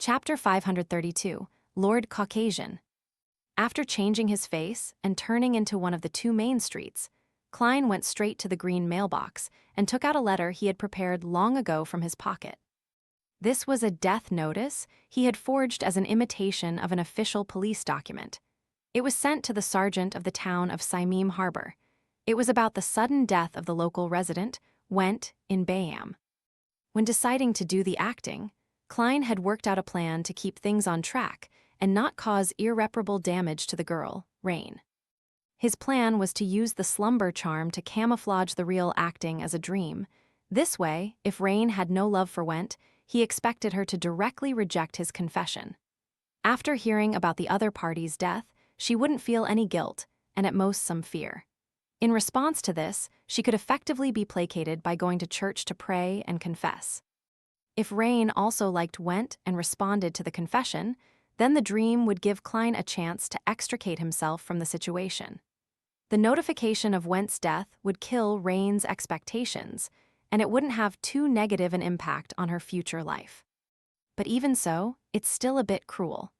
Chapter 532, Lord Caucasian. After changing his face and turning into one of the two main streets, Klein went straight to the green mailbox and took out a letter he had prepared long ago from his pocket. This was a death notice he had forged as an imitation of an official police document. It was sent to the sergeant of the town of Simeem Harbor. It was about the sudden death of the local resident, Went, in Bayam. When deciding to do the acting, Klein had worked out a plan to keep things on track and not cause irreparable damage to the girl, Rain. His plan was to use the slumber charm to camouflage the real acting as a dream. This way, if Rain had no love for Went, he expected her to directly reject his confession. After hearing about the other party's death, she wouldn't feel any guilt, and at most some fear. In response to this, she could effectively be placated by going to church to pray and confess. If Rain also liked Went and responded to the confession, then the dream would give Klein a chance to extricate himself from the situation. The notification of Went's death would kill Rain's expectations, and it wouldn't have too negative an impact on her future life. But even so, it's still a bit cruel.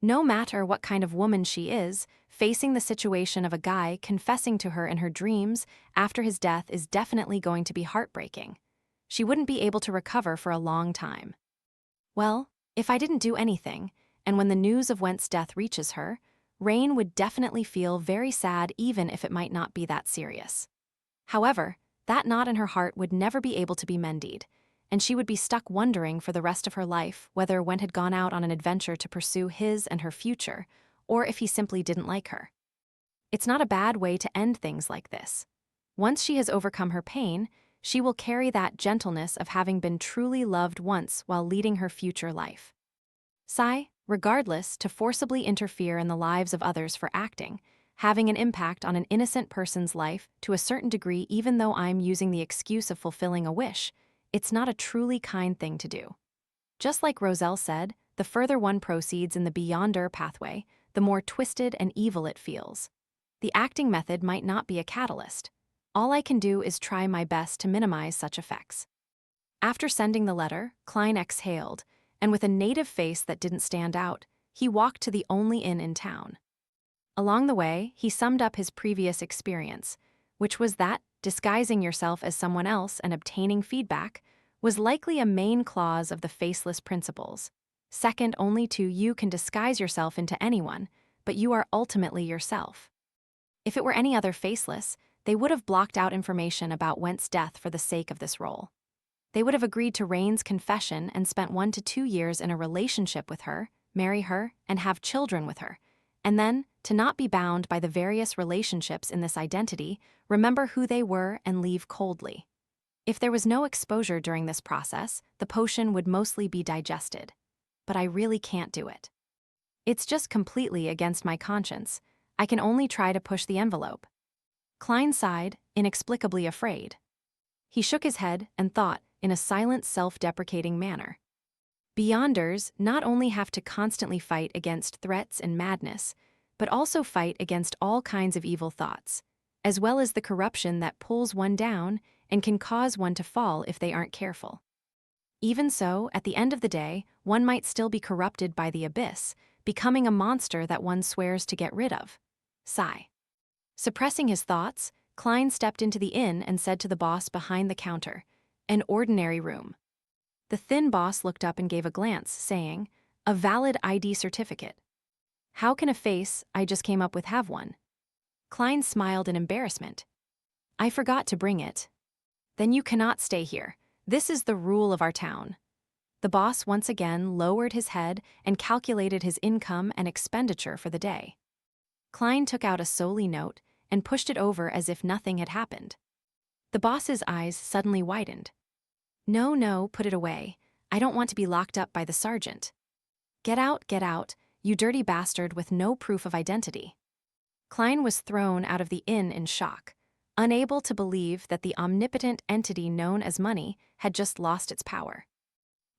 No matter what kind of woman she is, facing the situation of a guy confessing to her in her dreams after his death is definitely going to be heartbreaking. She wouldn't be able to recover for a long time. Well, if I didn't do anything, and when the news of Went's death reaches her, Rain would definitely feel very sad even if it might not be that serious. However, that knot in her heart would never be able to be mended, and she would be stuck wondering for the rest of her life whether Went had gone out on an adventure to pursue his and her future, or if he simply didn't like her. It's not a bad way to end things like this. Once she has overcome her pain, she will carry that gentleness of having been truly loved once while leading her future life. Regardless, to forcibly interfere in the lives of others for acting, having an impact on an innocent person's life to a certain degree even though I'm using the excuse of fulfilling a wish, it's not a truly kind thing to do. Just like Roselle said, the further one proceeds in the beyonder pathway, the more twisted and evil it feels. The acting method might not be a catalyst. All I can do is try my best to minimize such effects. After sending the letter, Klein exhaled, and with a native face that didn't stand out, he walked to the only inn in town. Along the way, he summed up his previous experience, which was that disguising yourself as someone else and obtaining feedback was likely a main clause of the faceless principles. Second only to you can disguise yourself into anyone, but you are ultimately yourself. If it were any other faceless, they would have blocked out information about Went's death for the sake of this role. They would have agreed to Rain's confession and spent 1 to 2 years in a relationship with her, marry her, and have children with her. And then, to not be bound by the various relationships in this identity, remember who they were and leave coldly. If there was no exposure during this process, the potion would mostly be digested. But I really can't do it. It's just completely against my conscience. I can only try to push the envelope. Klein sighed, inexplicably afraid. He shook his head and thought, in a silent, self-deprecating manner. Beyonders not only have to constantly fight against threats and madness, but also fight against all kinds of evil thoughts, as well as the corruption that pulls one down and can cause one to fall if they aren't careful. Even so, at the end of the day, one might still be corrupted by the abyss, becoming a monster that one swears to get rid of. Sigh. Suppressing his thoughts, Klein stepped into the inn and said to the boss behind the counter, "An ordinary room." The thin boss looked up and gave a glance, saying, "A valid ID certificate." "How can a face I just came up with have one?" Klein smiled in embarrassment. "I forgot to bring it." "Then you cannot stay here. This is the rule of our town." The boss once again lowered his head and calculated his income and expenditure for the day. Klein took out a solely note and pushed it over as if nothing had happened. The boss's eyes suddenly widened. No, put it away. I don't want to be locked up by the sergeant." Get out, you dirty bastard with no proof of identity." Klein was thrown out of the inn in shock, unable to believe that the omnipotent entity known as money had just lost its power.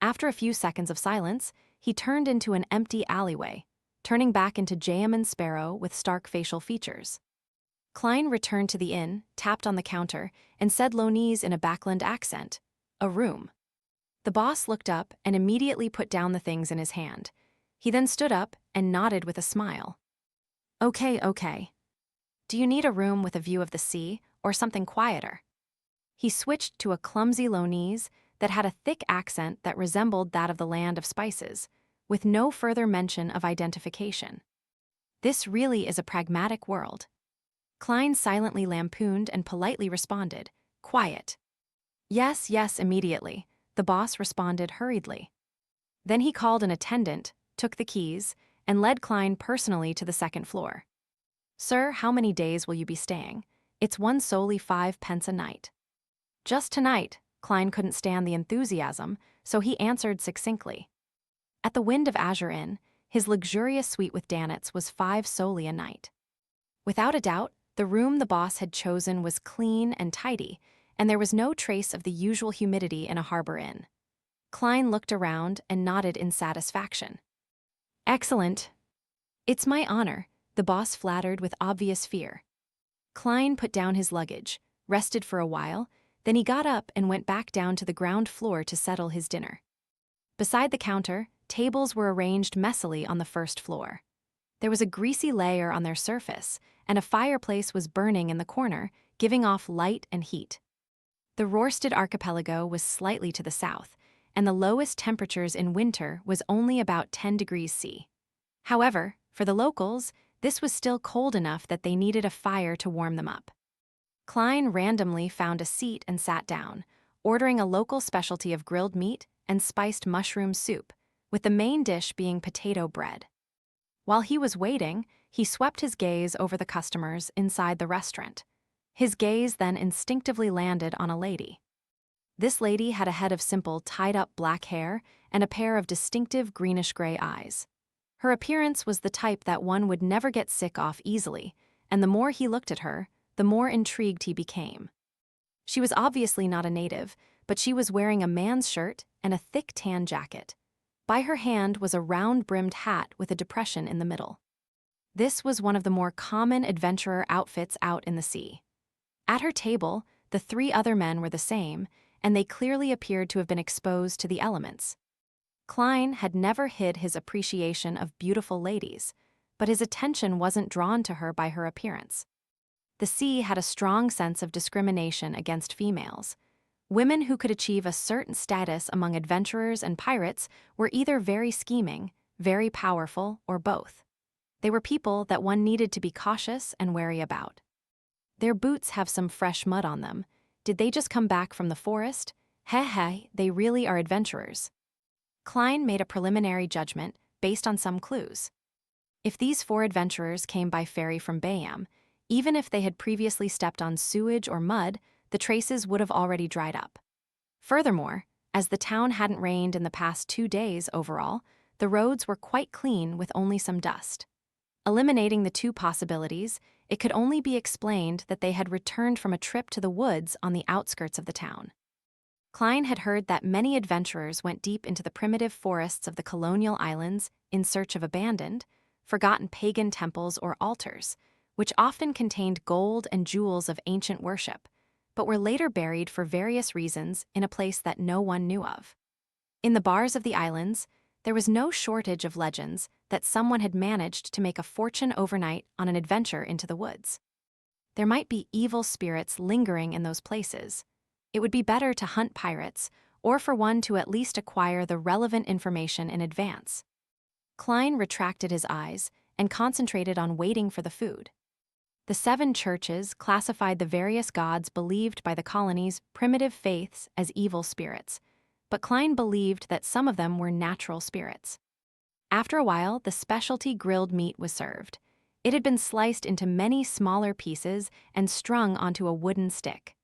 After a few seconds of silence, he turned into an empty alleyway, turning back into Jayaman Sparrow with stark facial features. Klein returned to the inn, tapped on the counter, and said Lonese in a Backland accent, "A room." The boss looked up and immediately put down the things in his hand. He then stood up and nodded with a smile. Okay, okay. Do you need a room with a view of the sea or something quieter? He switched to a clumsy Lonese that had a thick accent that resembled that of the land of spices, with no further mention of identification. This really is a pragmatic world. Klein silently lampooned and politely responded, quiet. Yes, yes, immediately, the boss responded hurriedly. Then he called an attendant, took the keys, and led Klein personally to the second floor. Sir, how many days will you be staying? It's one solely 5 pence a night. Just tonight, Klein couldn't stand the enthusiasm, so he answered succinctly. At the Wind of Azure Inn, his luxurious suite with Danitz was 5 solely a night. Without a doubt, the room the boss had chosen was clean and tidy, and there was no trace of the usual humidity in a harbor inn. Klein looked around and nodded in satisfaction. Excellent. It's my honor, the boss flattered with obvious fear. Klein put down his luggage, rested for a while, then he got up and went back down to the ground floor to settle his dinner. Beside the counter, tables were arranged messily on the first floor. There was a greasy layer on their surface, and a fireplace was burning in the corner, giving off light and heat. The Rorsted archipelago was slightly to the south, and the lowest temperatures in winter was only about 10 degrees C. However, for the locals, this was still cold enough that they needed a fire to warm them up. Klein randomly found a seat and sat down, ordering a local specialty of grilled meat and spiced mushroom soup, with the main dish being potato bread. While he was waiting, he swept his gaze over the customers inside the restaurant. His gaze then instinctively landed on a lady. This lady had a head of simple, tied-up black hair and a pair of distinctive greenish-gray eyes. Her appearance was the type that one would never get sick off easily, and the more he looked at her, the more intrigued he became. She was obviously not a native, but she was wearing a man's shirt and a thick tan jacket. By her hand was a round-brimmed hat with a depression in the middle. This was one of the more common adventurer outfits out in the sea. At her table, the 3 other men were the same, and they clearly appeared to have been exposed to the elements. Klein had never hid his appreciation of beautiful ladies, but his attention wasn't drawn to her by her appearance. The sea had a strong sense of discrimination against females. Women who could achieve a certain status among adventurers and pirates were either very scheming, very powerful, or both. They were people that one needed to be cautious and wary about. Their boots have some fresh mud on them. Did they just come back from the forest? They really are adventurers. Klein made a preliminary judgment based on some clues. If these 4 adventurers came by ferry from Bayam, even if they had previously stepped on sewage or mud, the traces would have already dried up. Furthermore, as the town hadn't rained in the past 2 days overall, the roads were quite clean with only some dust. Eliminating the 2 possibilities, it could only be explained that they had returned from a trip to the woods on the outskirts of the town. Klein had heard that many adventurers went deep into the primitive forests of the colonial islands in search of abandoned, forgotten pagan temples or altars, which often contained gold and jewels of ancient worship, but were later buried for various reasons in a place that no one knew of. In the bars of the islands, there was no shortage of legends that someone had managed to make a fortune overnight on an adventure into the woods. There might be evil spirits lingering in those places. It would be better to hunt pirates, or for one to at least acquire the relevant information in advance. Klein retracted his eyes and concentrated on waiting for the food. The 7 churches classified the various gods believed by the colony's primitive faiths as evil spirits, but Klein believed that some of them were natural spirits. After a while, the specialty grilled meat was served. It had been sliced into many smaller pieces and strung onto a wooden stick.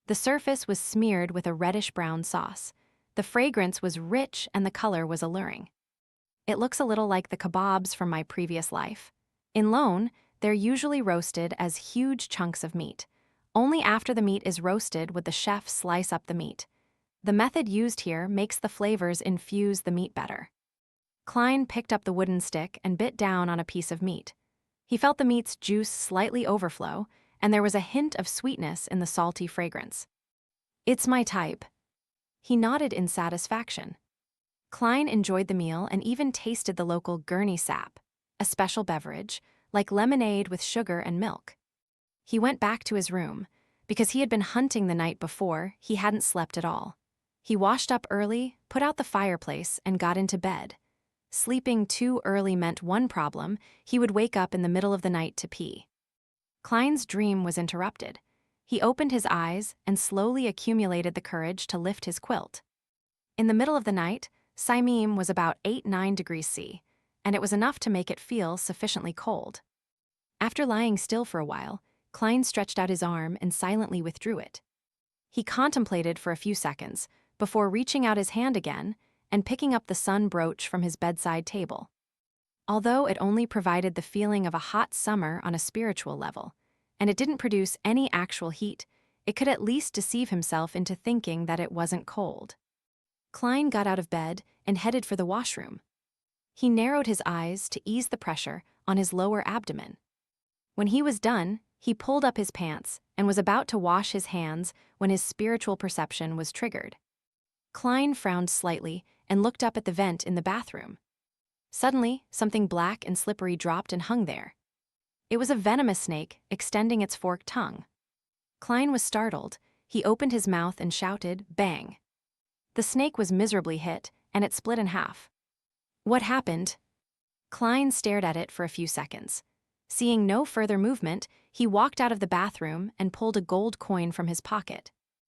The surface was smeared with a reddish-brown sauce. The fragrance was rich and the color was alluring. It looks a little like the kebabs from my previous life. In Lone, they're usually roasted as huge chunks of meat. Only after the meat is roasted would the chef slice up the meat. The method used here makes the flavors infuse the meat better. Klein picked up the wooden stick and bit down on a piece of meat. He felt the meat's juice slightly overflow, and there was a hint of sweetness in the salty fragrance. It's my type. He nodded in satisfaction. Klein enjoyed the meal and even tasted the local gurney sap, a special beverage, like lemonade with sugar and milk. He went back to his room. Because he had been hunting the night before, he hadn't slept at all. He washed up early, put out the fireplace, and got into bed. Sleeping too early meant one problem: he would wake up in the middle of the night to pee. Klein's dream was interrupted. He opened his eyes and slowly accumulated the courage to lift his quilt. In the middle of the night, Saimim was about 8-9 degrees C, and it was enough to make it feel sufficiently cold. After lying still for a while, Klein stretched out his arm and silently withdrew it. He contemplated for a few seconds before reaching out his hand again and picking up the sun brooch from his bedside table. Although it only provided the feeling of a hot summer on a spiritual level, and it didn't produce any actual heat, it could at least deceive himself into thinking that it wasn't cold. Klein got out of bed and headed for the washroom. He narrowed his eyes to ease the pressure on his lower abdomen. When he was done, he pulled up his pants and was about to wash his hands when his spiritual perception was triggered. Klein frowned slightly and looked up at the vent in the bathroom. Suddenly, something black and slippery dropped and hung there. It was a venomous snake extending its forked tongue. Klein was startled. He opened his mouth and shouted, "Bang!" The snake was miserably hit, and it split in half. What happened? Klein stared at it for a few seconds. Seeing no further movement, he walked out of the bathroom and pulled a gold coin from his pocket.